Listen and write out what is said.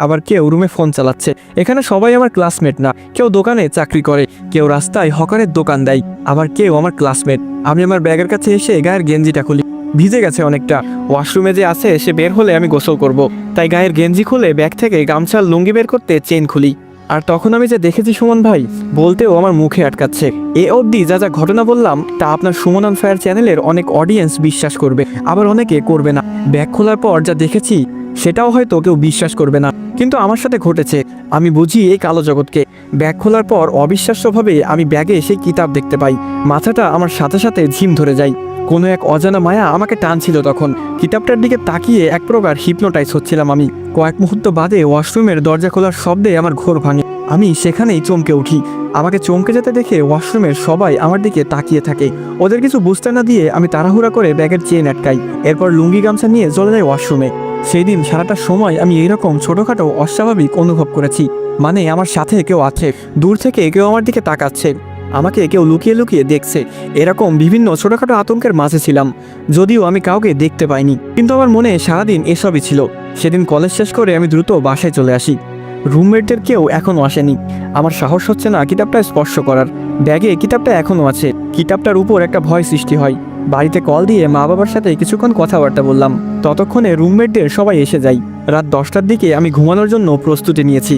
আবার কেউ রুমে ফোন চালাচ্ছে। এখানে সবাই আমার ক্লাসমেট না, কেউ দোকানে চাকরি করে, কেউ রাস্তায় হকারের দোকান দেয়, আবার কেউ আমার ক্লাসমেট। আমি আমার ব্যাগের কাছে এসে গায়ের গেঞ্জিটা খুলি, ভিজে গেছে অনেকটা। ওয়াশরুমে যে আছে সে বের হলে আমি গোসল করব, তাই গায়ের গেঞ্জি খুলে ব্যাগ থেকে গামছার লুঙ্গি বের করতে চেন খুলি। আর তখন আমি যে দেখেছি সুমন ভাই, বলতেও আমার মুখে আটকাচ্ছে। এ অবধি যা যা ঘটনা বললাম তা আপনার সুমন অন ফায়ার চ্যানেলের অনেক অডিয়েন্স বিশ্বাস করবে, আবার অনেকে করবে না। ব্যাগ খোলার পর যা দেখেছি সেটাও হয়তো কেউ বিশ্বাস করবে না, কিন্তু আমার সাথে ঘটেছে। আমি বুঝি এই কালো জগৎকে। ব্যাগ খোলার পর অবিশ্বাস্যভাবে আমি ব্যাগে সেই কিতাব দেখতে পাই। মাথাটা আমার সাথে সাথে ঝিম ধরে যায়। কোনো এক অজানা মায়া আমাকে টানছিল তখন। কিতাবটার দিকে তাকিয়ে এক প্রকার হিপনোটাইজ হচ্ছিলাম আমি। কয়েক মুহূর্ত বাদে ওয়াশরুমের দরজা খোলার শব্দে আমার ঘোর ভাঙে। আমি সেখানেই চমকে উঠি। আমাকে চমকে যেতে দেখে ওয়াশরুমের সবাই আমার দিকে তাকিয়ে থাকে। ওদের কিছু বুঝতে না দিয়ে আমি তাড়াহুড়া করে ব্যাগের চেন আটকাই, এরপর লুঙ্গি গামছা নিয়ে চলে যাই ওয়াশরুমে। সেই দিন সারাটা সময় আমি এইরকম ছোটোখাটো অস্বাভাবিক অনুভব করেছি, মানে আমার সাথে কেউ আছে, দূর থেকে কেউ আমার দিকে তাকাচ্ছে, আমাকে কেউ লুকিয়ে লুকিয়ে দেখছে। এরকম বিভিন্ন ছোটোখাটো আতঙ্কের মাঝে ছিলাম, যদিও আমি কাউকে দেখতে পাইনি, কিন্তু আমার মনে সারাদিন এসবই ছিল। সেদিন কলেজ শেষ করে আমি দ্রুত বাসায় চলে আসি। রুমমেটদের কেউ এখনও আসেনি। আমার সাহস হচ্ছে না কিতাবটা স্পর্শ করার। ব্যাগে কিতাবটা এখনও আছে। কিতাবটার উপর একটা ভয় সৃষ্টি হয়। বাড়িতে কল দিয়ে মা বাবার সাথে কিছুক্ষণ কথাবার্তা বললাম। ততক্ষণে রুমমেটদের সবাই এসে যায়। রাত 10টার দিকে আমি ঘুমানোর জন্য প্রস্তুতি নিয়েছি।